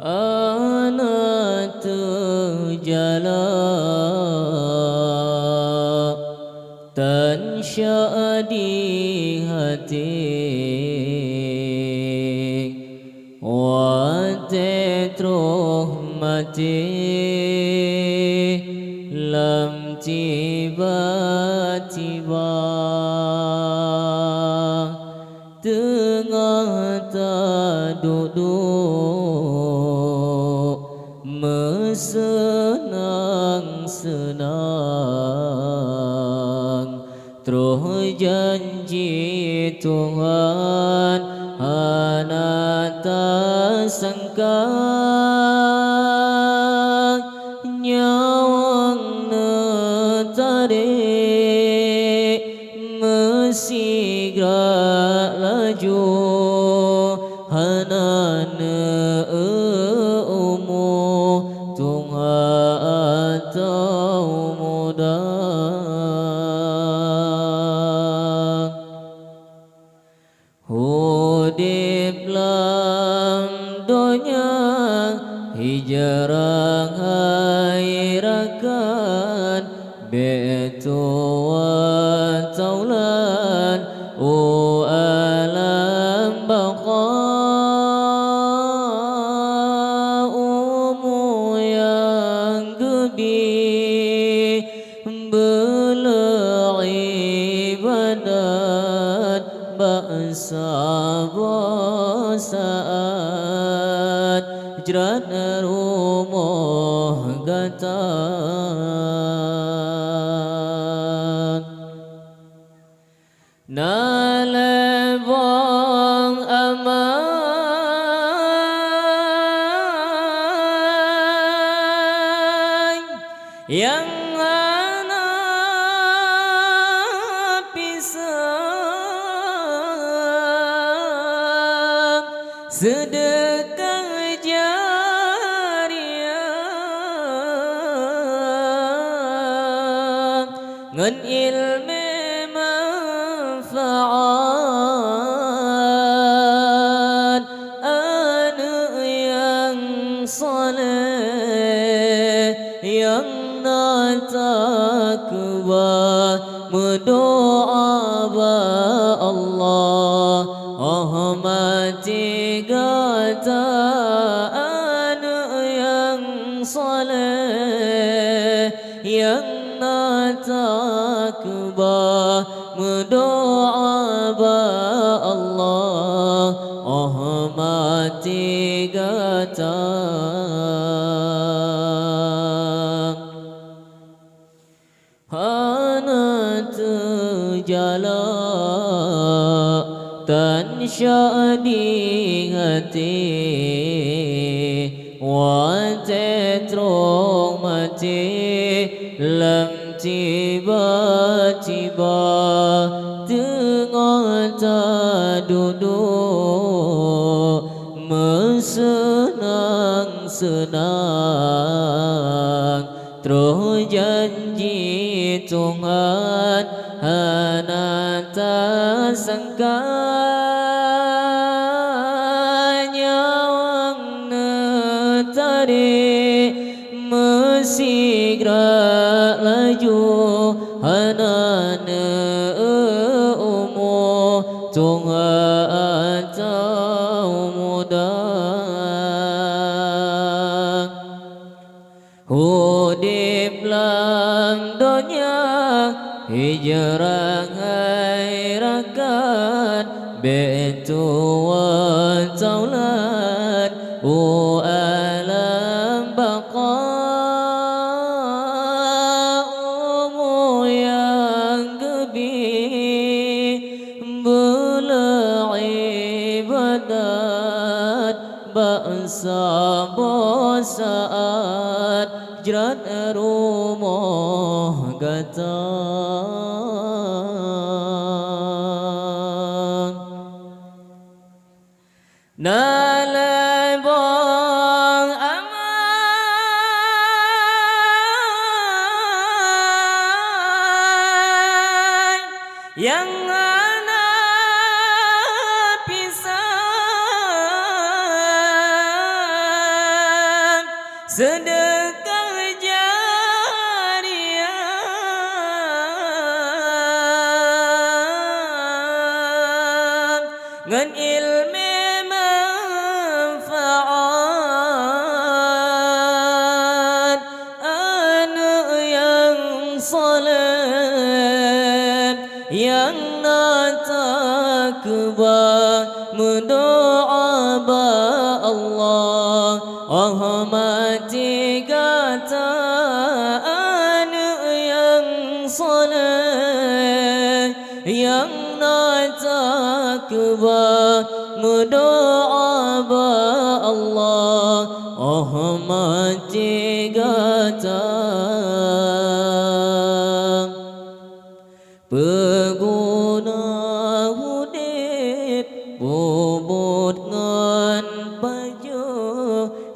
ana terjala tansya di hati wa tetruh mati lam tiba-tiba tengah tak duduk bersenang-senang terus janji Tuhan anak tak sangka nyawang tarik mesti gerak laju hanana umur Tuhan atau muda hudip lam dunia hijrah hairakan betu wa taulan o alam baqa umu yang gebi bela ibadat bangsa saat hijrat rumah gata nalebang amai yang anak pisang sedekah jariah ngan ilmu manfaat anak yang soleh yang takwa berdoa ba Allah rahmati gata anak yang soleh yang takwa berdoa ba Allah rahmati gata hana terjala tansya di hati wa tetruh mati lam tiba-tiba tengah tak duduk bersenang-senang terus janji Tuhan hana tak sangka nyawang tarik mesti gerak laju hanana umur Tuhan atau muda hudip lam dunia hijrah hairakan betu wa taulan o alam baqa umur yang gebi bela ibadat bangsa saat hijrat rumah gata nalebang amai yang anak pisang sedekah jariah ngan ilmu manfaat anak yang soleh yang natakbah mendoa ba Allah rahmati kata anak yang soleh yang natakbah mendoa ba Allah rahmati kata peguna hudip bobot ngan baju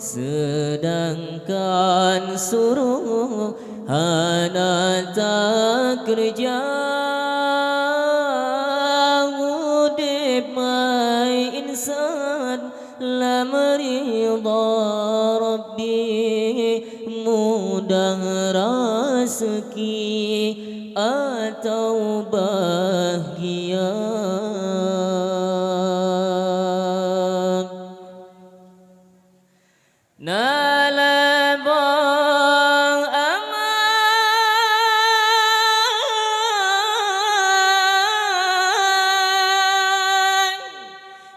sedangkan suruh hana tak kerja hudip mai insan lam ridha rabbi mudah rezeki atau bahagia nalabang aman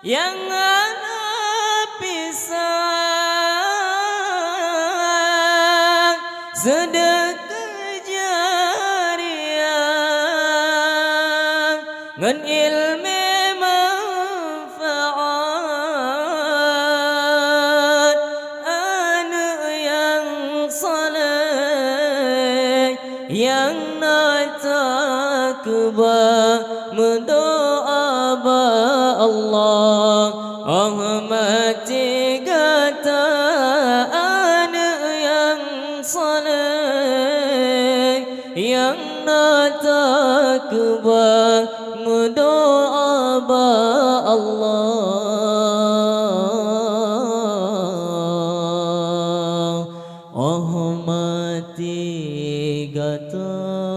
yang pisang sedekah jariah ngan ilmu manfaat anak yang soleh yang natakbah mendoa ba Allah rahmati kata anak yang soleh yang natakbah mendoa ba Allah rahmati kata